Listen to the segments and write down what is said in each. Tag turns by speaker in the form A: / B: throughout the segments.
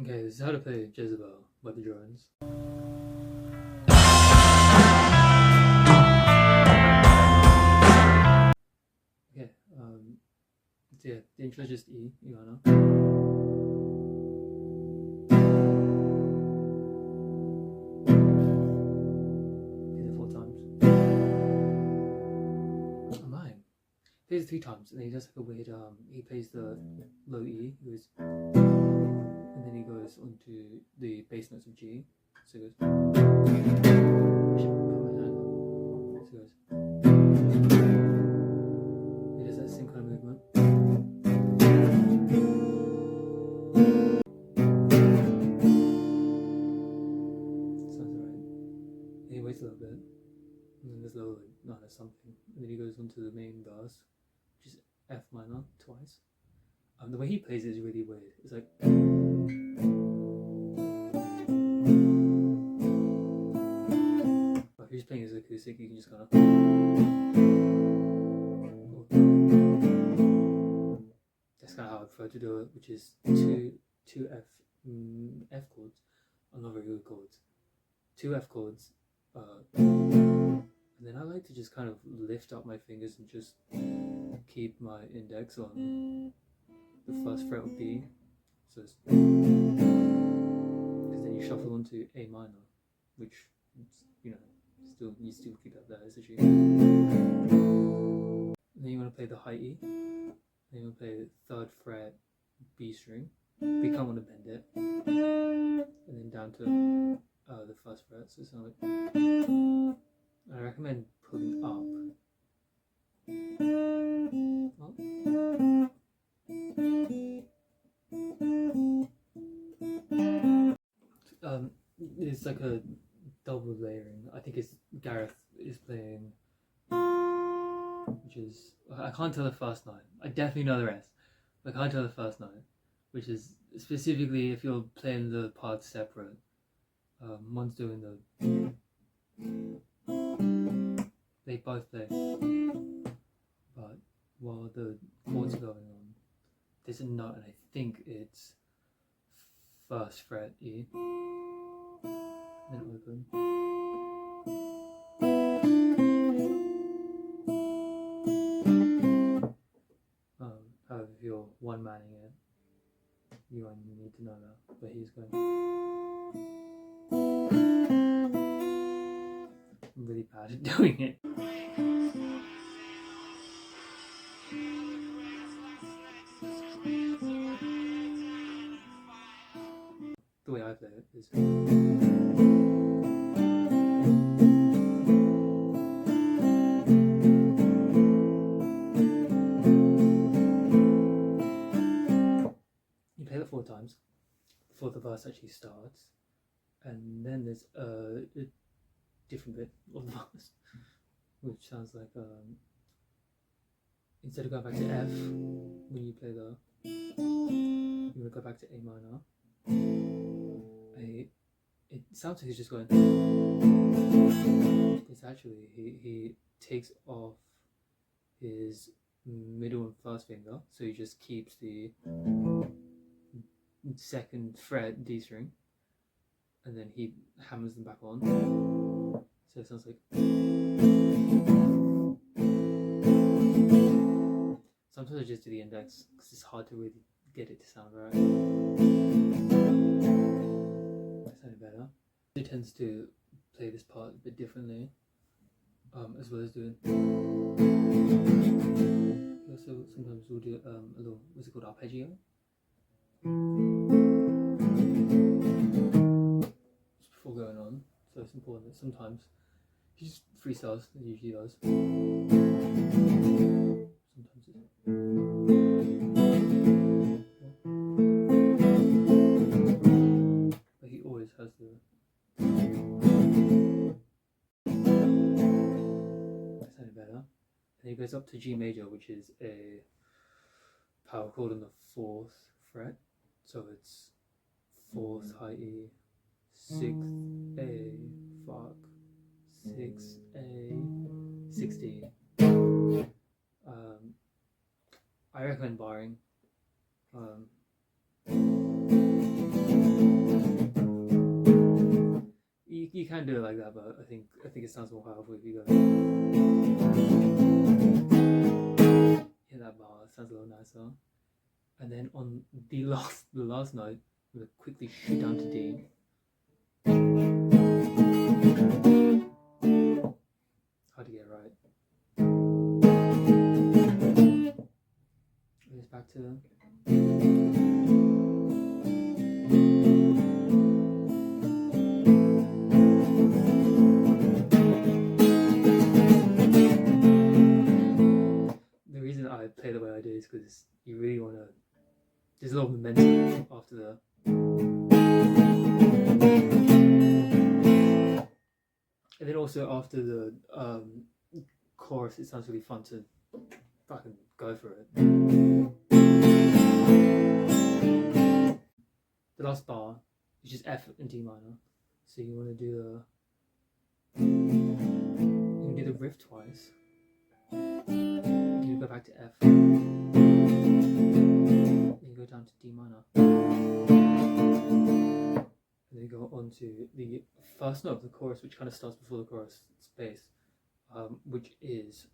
A: Okay, this is how to play Jezebel by the drones. Okay, so yeah, the intro is just E, you wanna. Plays it 4 times. I'm lying. Plays it 3 times, and then he does like a weird, he plays the low E, he goes, and then he goes onto the bass notes of G, so he goes, he does that same kind of movement. Sounds alright. Then he waits a little bit, and then there's low, no, there's something, and then he goes onto the main verse, which is F minor twice. The way he plays it is really weird. It's like, if he's playing his acoustic, you can just kind of. That's kind of how I prefer to do it, which is two F chords. I'm not very good chords. 2 F chords, and then I like to just kind of lift up my fingers and just keep my index on the first fret of B, so it's, because then you shuffle onto A minor, which, you know, you still keep that there as a G. And then you want to play the high E, then you want to play the 3rd fret B string, but you can't want to bend it, and then down to the 1st fret, so it sounds like, I recommend pulling up. It's like a double layering. I think it's Gareth is playing, which is, I can't tell the first note. I definitely know the rest, but I can't tell the first note, which is specifically if you're playing the parts separate. One's doing the, they both play, but while the chords are going on, there's a note, and I think it's 1st fret E, then open. However, if you're one-manning it, you only need to know that, but he's going. I'm really bad at doing it. The way I play it is. You play it 4 times before the verse actually starts, and then there's a different bit of the verse, which sounds like, instead of going back to F when you play the, you want to go back to A minor. It sounds like he's just going. It's actually he takes off his middle and 1st finger, so he just keeps the 2nd fret D string, and then he hammers them back on. So it sounds like. Sometimes I just do the index because it's hard to really get it to sound right. That sounded better. He tends to play this part a bit differently, as well as doing. Also, sometimes we'll do a little, what's it called, arpeggio. Just before going on, so it's important that sometimes he just freestyles, as he usually does. Sometimes it's. But he always has the. That sounded better. And he goes up to G major, which is a power chord on the 4th fret. So it's 4th high E, 6th A, fuck, 6th A, 6th D. I recommend barring. You can do it like that, but I think it sounds more powerful if you go hit that bar. It sounds a little nicer. And then on the last note, I'm gonna quickly shoot down to D. Hard to get right. It's back to. The reason I play the way I do is because you really want to. There's a lot of momentum after the. And then also after the chorus, it sounds really fun to fucking go for it. The last bar is just F and D minor. So you want to do the riff twice. You go back to F. Then you go down to D minor. And then you go on to the first note of the chorus, which kind of starts before the chorus. It's bass, which is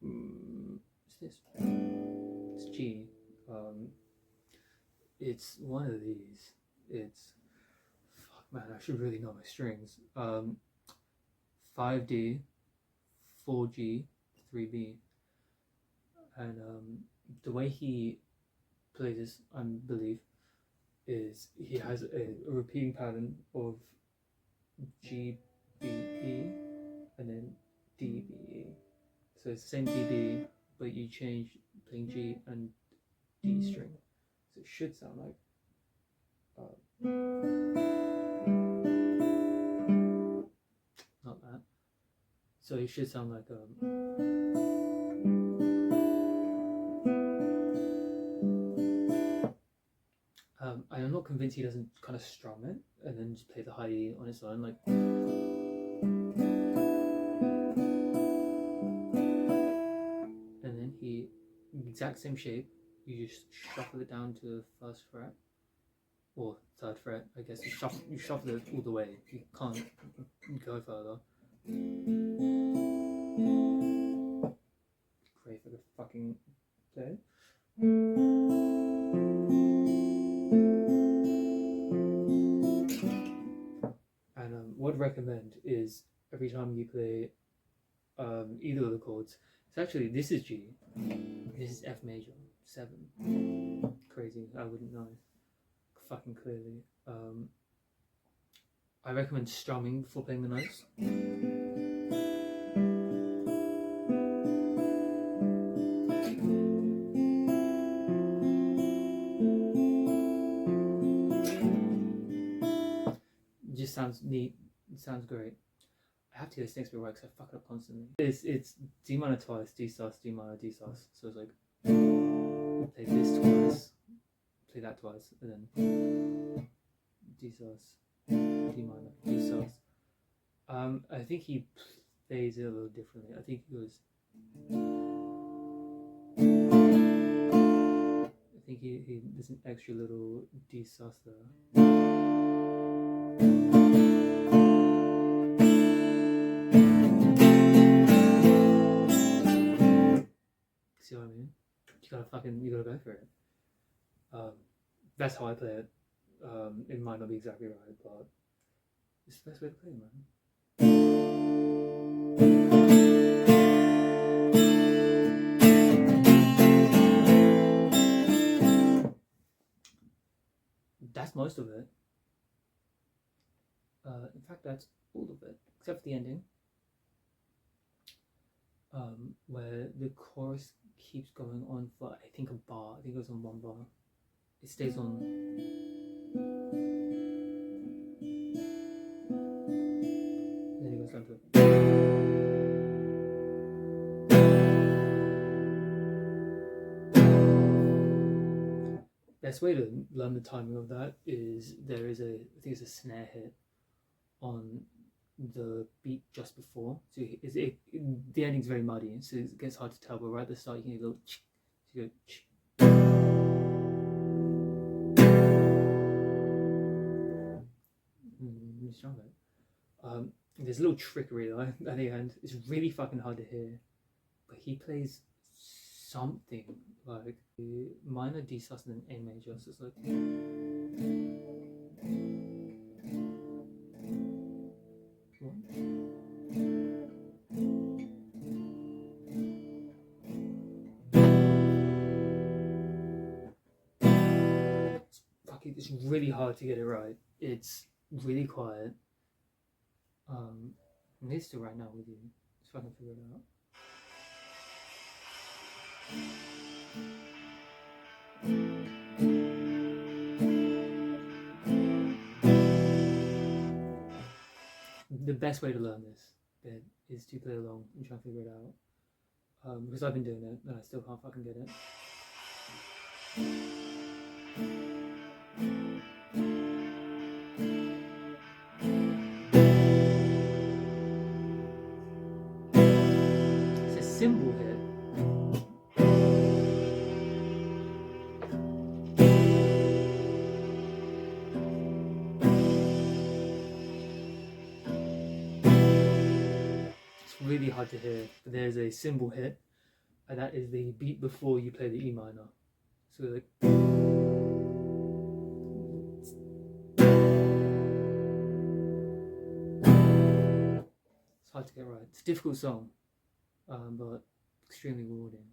A: what's this? It's G. It's one of these. It's fuck man. I should really know my strings. 5D, 4G, 3B, and the way he plays this, I believe, is he has a repeating pattern of G, B, E, and then D, B, E. So it's the same D, B, but you change playing G and D string. So it should sound like. Not that. So it should sound like I'm not convinced he doesn't kind of strum it and then just play the high E on its own, like. And then he, exact same shape, you just shuffle it down to the first fret or third fret. I guess you shuffle it all the way. You can't go further. Great for the fucking play. And what I'd recommend is every time you play either of the chords, it's actually, this is G, this is F major, 7. Crazy, I wouldn't know fucking clearly. I recommend strumming before playing the notes. It just sounds neat, it sounds great. I have to get this next bit right because I fuck it up constantly. It's D minor twice, D sus, D minor, D sus. So it's like, play this twice, play that twice, and then D sus, D minor, D sus. I think he plays it a little differently. I think he goes. I think he there's an extra little D sus there. See what I mean? You gotta go for it. That's how I play it. It might not be exactly right, but it's the best way to play, man. That's most of it. In fact, that's all of it, except for the ending, where the chorus keeps going on for I think a bar. I think it goes on one bar. It stays on. Then it goes down to. Best way to learn the timing of that is there is I think it's a snare hit on the beat just before. So the ending's very muddy, so it gets hard to tell. But right at the start, you can hear a little. So you go. Strong it. There's a little trickery though at the end. It's really fucking hard to hear, but he plays something like minor D sus and then A major. So it's like. It's really hard to get it right. It's really quiet. I'm still right now with you. Just fucking figure it out. The best way to learn this bit is to play along and try and figure it out. Because I've been doing it and I still can't fucking get it. It's a cymbal hit. Really hard to hear, but there's a cymbal hit, and that is the beat before you play the E minor. So like, it's hard to get right. It's a difficult song, but extremely rewarding.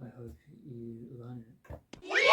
A: I hope you learn it.